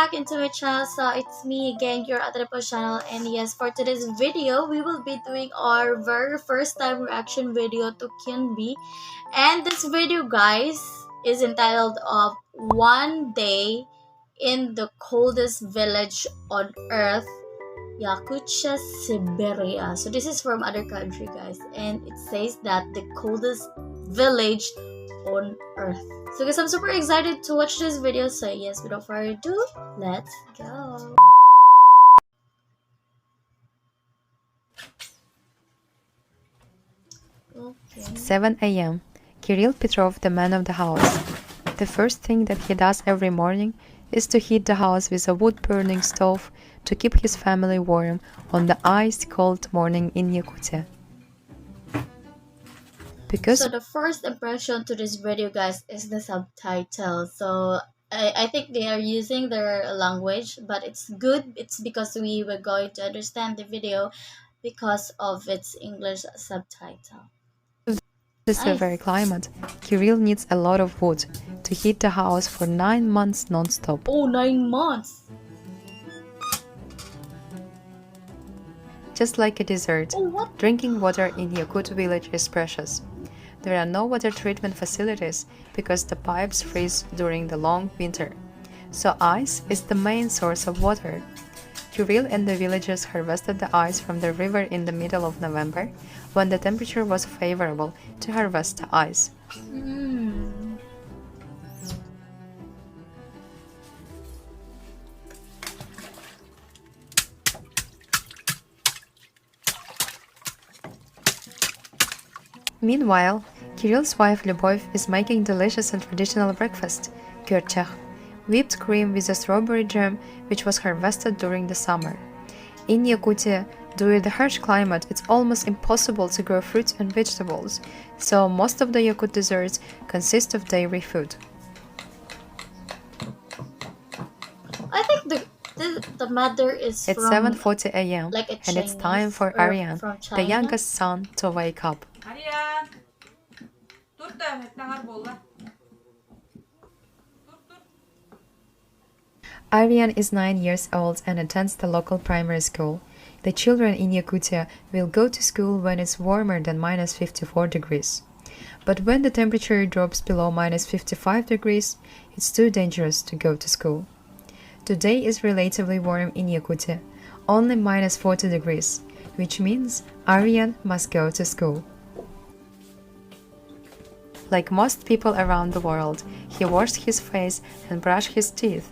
back into my channel. So it's me again, your Dimple'sChannel, and yes, for today's video we will be doing our very first time reaction video to Kyunbi. And this video, guys, is entitled of One Day in the Coldest Village on Earth, Yakutia, Siberia. So this is from other country, guys, and it says that the coldest village on Earth. So guys, I'm super excited to watch this video. So yes, without further ado, let's go. Okay. 7 a.m. Kirill Petrov, the man of the house. The first thing that he does every morning is to heat the house with a wood-burning stove to keep his family warm on the ice-cold morning in Yakutia. So the first impression to this video, guys, is the subtitle. So I think they are using their language, but it's good. It's because we were going to understand the video because of its English subtitle. The severe climate, Kirill needs a lot of wood to heat the house for 9 months non-stop. Oh, 9 months! Just like a dessert, drinking water in Yakut village is precious. There are no water treatment facilities because the pipes freeze during the long winter. So ice is the main source of water. Kirill and the villagers harvested the ice from the river in the middle of November, when the temperature was favorable to harvest the ice. Meanwhile, Kirill's wife Lyubov is making delicious and traditional breakfast, gyerchach, whipped cream with a strawberry jam which was harvested during the summer. In Yakutia, due to the harsh climate, it's almost impossible to grow fruits and vegetables, so most of the Yakut desserts consist of dairy food. I think the mother is It's 7:40 a.m. like and it's time for Aryan, the youngest son, to wake up. Aryan, dur da nahar bolla. Aryan is 9 years old and attends the local primary school. The children in Yakutia will go to school when it's warmer than minus 54 degrees. But when the temperature drops below minus 55 degrees, it's too dangerous to go to school. Today is relatively warm in Yakutia, only minus 40 degrees, which means Aryan must go to school. Like most people around the world, he washed his face and brushed his teeth.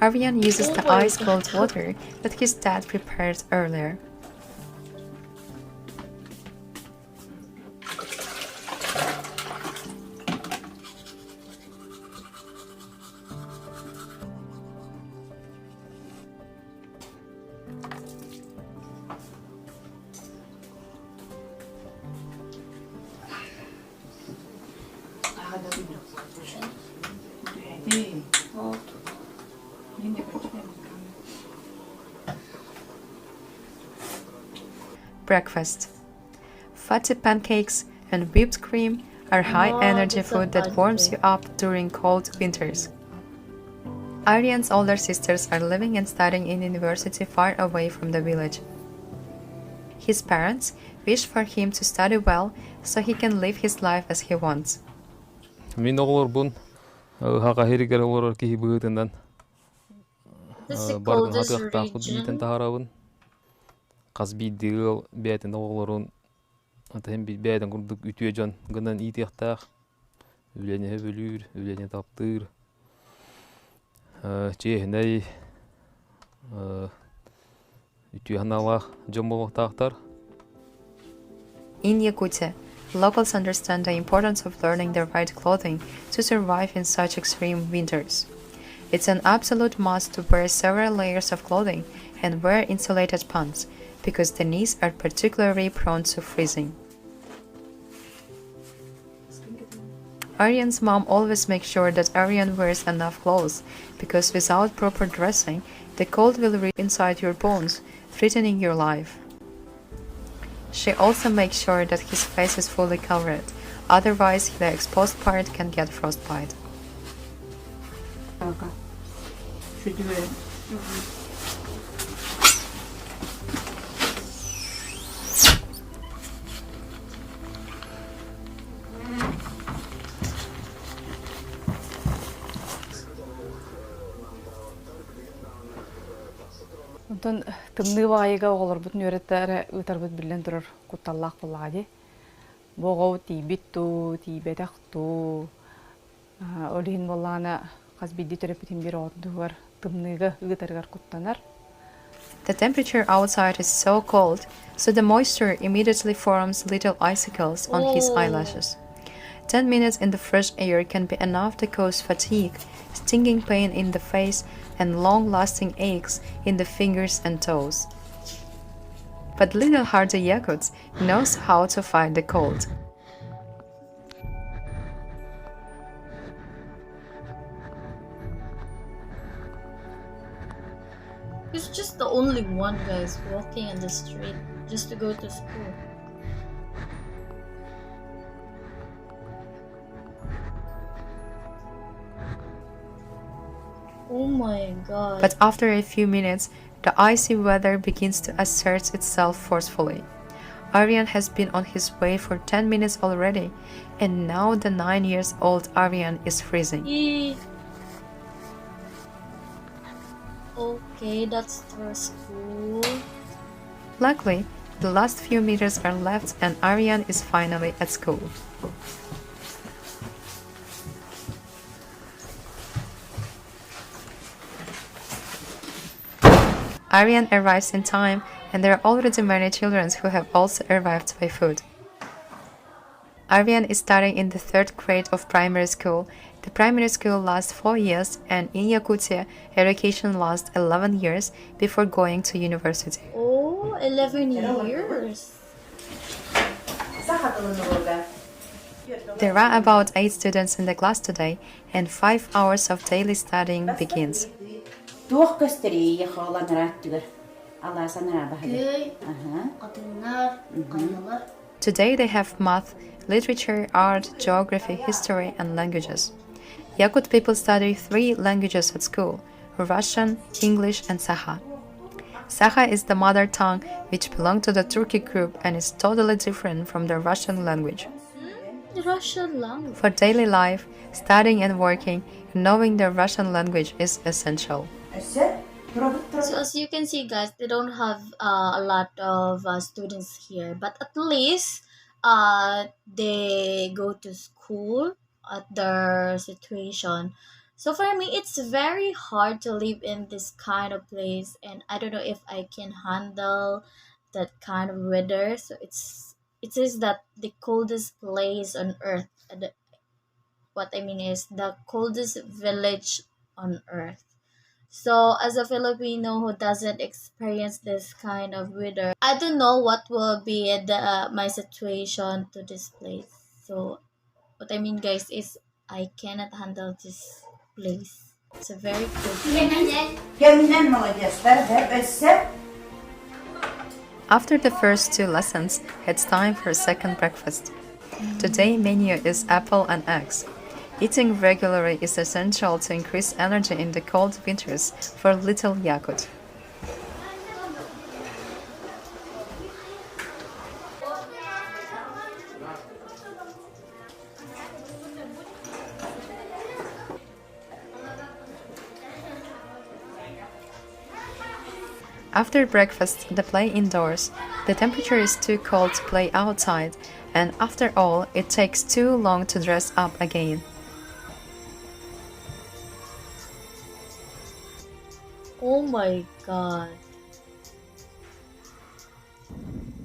Aryan uses the ice-cold water that his dad prepared earlier. Breakfast. Fatty pancakes and whipped cream are high-energy food that warms you up during cold winters. Aryan's older sisters are living and studying in university far away from the village. His parents wish for him to study well so he can live his life as he wants. Min oğlur bun haga heriger oğlur ki bığıtından This is the bardın coldest hataqta fut biten region. taharabın qasbi dil betin oğlurun ata hem beden kurduk ütüyecan gınan itiqtaq ülene hebülür ülene taptır cehnay ütü hanala jombolaqtaqtar. In Yakutia, locals understand the importance of learning the right clothing to survive in such extreme winters. It's an absolute must to wear several layers of clothing and wear insulated pants, because the knees are particularly prone to freezing. Aryan's mom always makes sure that Aryan wears enough clothes, because without proper dressing, the cold will rip inside your bones, threatening your life. She also makes sure that his face is fully covered, otherwise the exposed part can get frostbite. üşüdü. Ondan tımны байыга олорбут нөреттере ытарбыт билен турар кутталлах буллади. Богоо тибит ту, тибетах ту. Олин боллана казбидди терапитин бир отдугар тымныга ытаргар куттанар. The temperature outside is so cold, so the moisture immediately forms little icicles on his eyelashes. 10 minutes in the fresh air can be enough to cause fatigue, stinging pain in the face, and long-lasting aches in the fingers and toes. But little hardy Yakuts knows how to fight the cold. He's just the only one, guys, walking in the street just to go to school. Oh my god. But after a few minutes, the icy weather begins to assert itself forcefully. Aryan has been on his way for 10 minutes already, and now the 9-year-old Aryan is freezing. Yee. Okay, that's their school. Luckily, the last few meters are left and Aryan is finally at school. Aryan arrives in time, and there are already many children who have also arrived by foot. Aryan is studying in the 3rd grade of primary school. The primary school lasts 4 years, and in Yakutia, education lasts 11 years before going to university. Oh, 11 years. There are about 8 students in the class today, and 5 hours of daily studying begins. Tuoh gösteriyor haalanlar attır. Allah sana bahane. Köy, kadınlar, kayalar. Today they have math, literature, art, geography, history, and languages. Yakut people study 3 languages at school: Russian, English, and Saha. Saha is the mother tongue which belongs to the Turkic group and is totally different from the Russian language. Russian language. For daily life, studying and working, knowing the Russian language is essential. So as you can see, guys, they don't have a lot of students here, but at least they go to school at their situation. So for me, it's very hard to live in this kind of place, and I don't know if I can handle that kind of weather. So it says that the coldest place on earth. What I mean is the coldest village on earth. So, as a Filipino who doesn't experience this kind of weather, I don't know what will be my situation to this place. So, what I mean, guys, is I cannot handle this place. It's a very cold. Kendinden молодецler hep esse. After the first 2 lessons, it's time for a second breakfast. Today menu is apple and eggs. Eating regularly is essential to increase energy in the cold winters for little Yakut. After breakfast, they play indoors. The temperature is too cold to play outside, and after all, it takes too long to dress up again. Oh my god.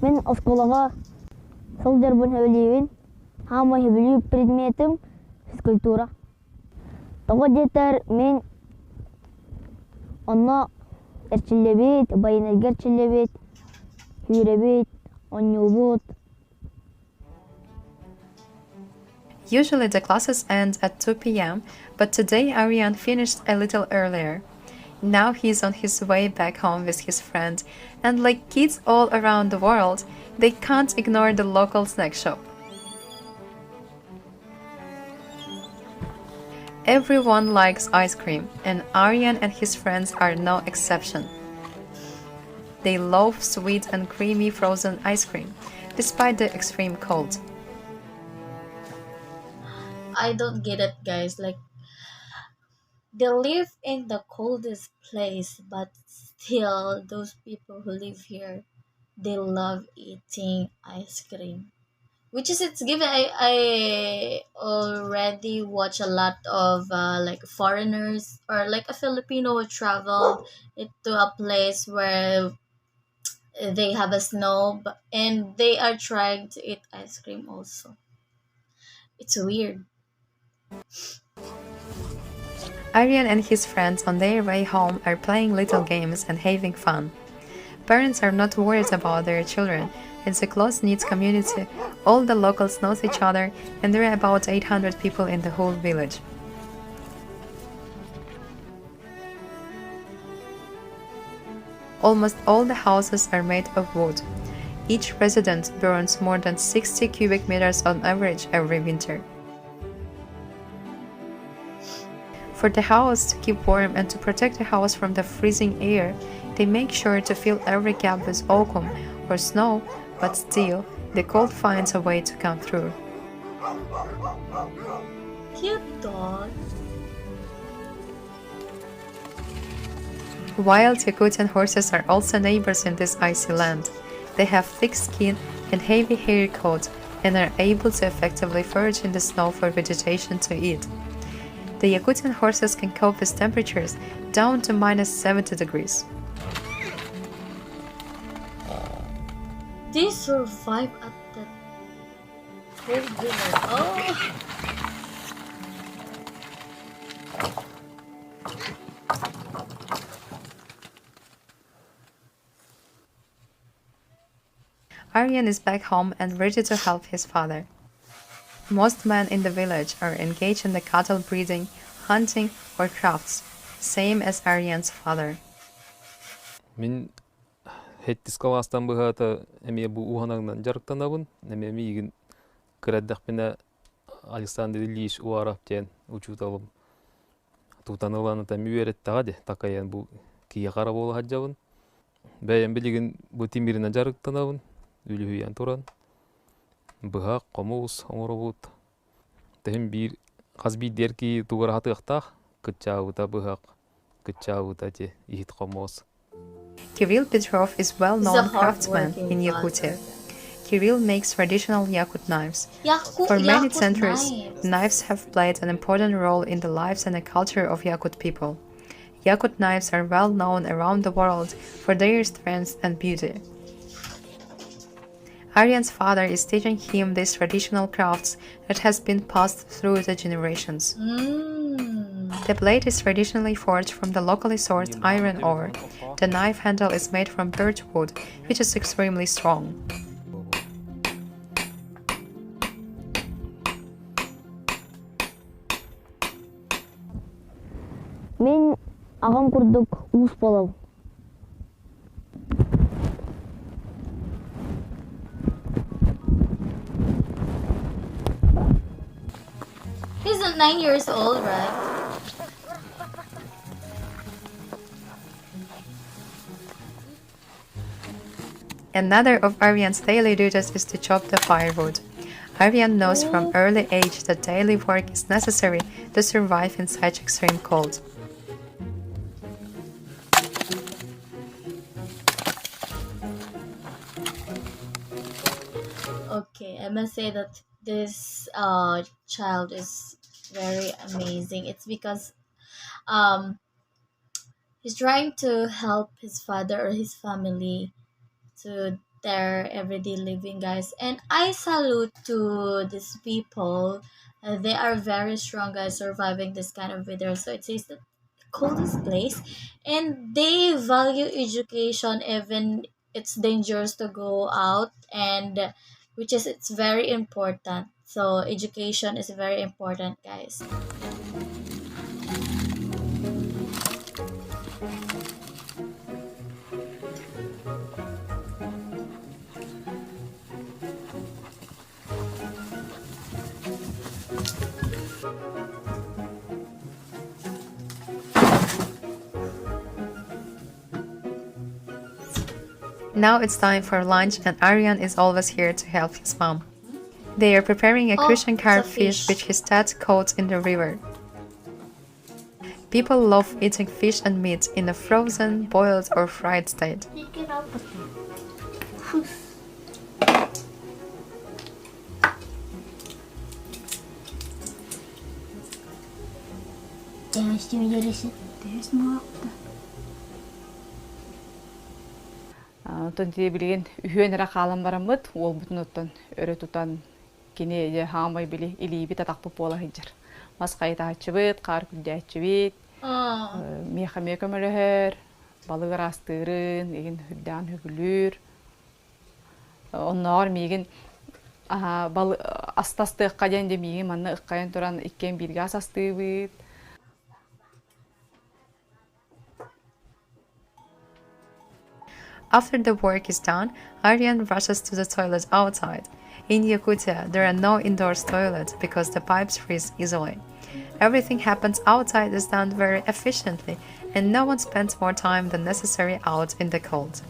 Мен осколага сол жербен хөбөлүйүн. Хама хөбөлүү предметим физкультура. Того жетер мен онно эрчилебит, байынергерчилебит, хүребит, оннубут. Usually the classes end at 2 p.m., but today Aryan finished a little earlier. Now he's on his way back home with his friend, and like kids all around the world, they can't ignore the local snack shop. Everyone likes ice cream, and Aryan and his friends are no exception. They love sweet and creamy frozen ice cream, despite the extreme cold. I don't get it, guys. Like, they live in the coldest place, but still, those people who live here, they love eating ice cream. Which is it's given. I already watch a lot of like foreigners or like a Filipino who traveled into a place where they have a snow, and they are trying to eat ice cream also. It's weird. Aryan and his friends on their way home are playing little games and having fun. Parents are not worried about their children. It's a close-knit community. All the locals know each other, and there are about 800 people in the whole village. Almost all the houses are made of wood. Each resident burns more than 60 cubic meters on average every winter. For the house to keep warm and to protect the house from the freezing air, they make sure to fill every gap with oakum or snow, but still, the cold finds a way to come through. Cute dog. Wild Yakutian horses are also neighbors in this icy land. They have thick skin and heavy hairy coats and are able to effectively forage in the snow for vegetation to eat. The Yakutian horses can cope with temperatures down to minus 70 degrees. They survive at the cold weather. Oh, Aryan is back home and ready to help his father. Most men in the village are engaged in the cattle breeding, hunting, or crafts, same as Aryan's father. Min Hettis kalastan bıhata eme bu uhanagdan jarıktanabın. Eme migin kıraddakpina Alexander Ilyich uarapten uçutalım. Tutanılanı da müverettağadi takayan bu kiye kara bolu hacjabın. Beyen biligin bu timirina jarıktanabın. Ülühüyen turan. Bıhak, qomus, oңорobут. Tehim bir qazbi derki tugar hatıqtaq. Kıtçağıta bıhak, kıtçağıta te ihit qomos. Kirill Petrov is he's a well-known craftsman hardworking in Yakutia. Kirill makes traditional Yakut knives. For many Yakut centuries, knives. knives have played an important role in the lives and the culture of Yakut people. Yakut knives are well known around the world for their strength and beauty. Aryan's father is teaching him these traditional crafts that has been passed through the generations. The blade is traditionally forged from the locally sourced iron ore. The knife handle is made from birch wood, which is extremely strong. Мен ағам курдук уус болом. He's 9 years old, right? Another of Aryan's daily duties is to chop the firewood. Aryan knows from early age that daily work is necessary to survive in such extreme cold. Okay, I must say that this child is very amazing. It's because um he's trying to help his father or his family to their everyday living, guys, and I salute to these people. They are very strong, guys, surviving this kind of weather. So it says the coldest place, and they value education even it's dangerous to go out, and which is it's very important. So education is very important, guys. Now it's time for lunch, and Aryan is always here to help his mom. They are preparing a Oh, crucian it's a carp fish which fish. his dad caught in the river. People love eating fish and meat in a frozen, boiled, or fried state. Онтон тие билген үһүөнэрэ хаалан бараммыт, уол бутун оттон өрө тутан кини эже хаамай били илииби татакпы буола хиджар. Мас кайтаачыбыт, каар күлдээчибит, Oh. меха мөрөһөр, балыгар астырын, эгин хүддаан хүгүлүр. Онноор миигин астастыыкка ден де миигин манна ыккайын туран иккен бирге асастыыбыт. After the work is done, Aryan rushes to the toilet outside. In Yakutia, there are no indoor toilets because the pipes freeze easily. Everything happens outside is done very efficiently, and no one spends more time than necessary out in the cold.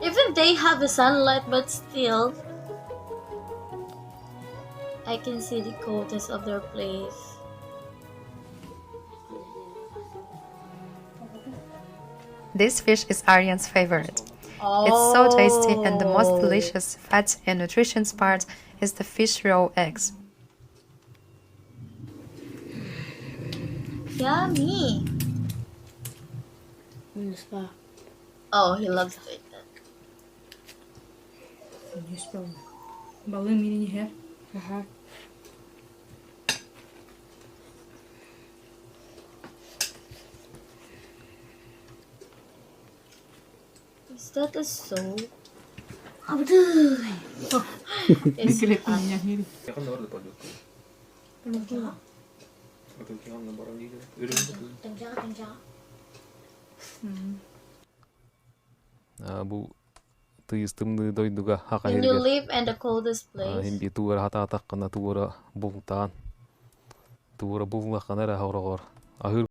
Even they have the sunlight, but still, I can see the coldest of their place. This fish is Aryan's favorite. It's so tasty, and the most delicious fat and nutritious part is the fish raw eggs. Yummy. Oh, he loves to eat that. Balığın mirini her. Is that a soap? It's Yakında vardı balık. Bakın ki hangi baran değil. Bu тыыстымны дойдуга хака When you хергер. live in the coldest place, Хим би туара хата атаккана туара бултан. Туара буллаккана ра хорогор. Ахыр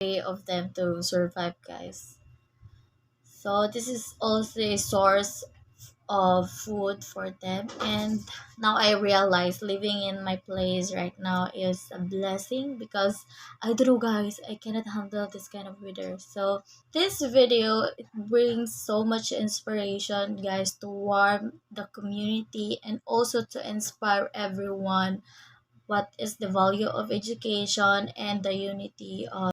way of them to survive, guys. So this is also a source of food for them, and now I realize living in my place right now is a blessing because I don't know, guys, I cannot handle this kind of weather. So this video, it brings so much inspiration, guys, to warm the community and also to inspire everyone what is the value of education and the unity of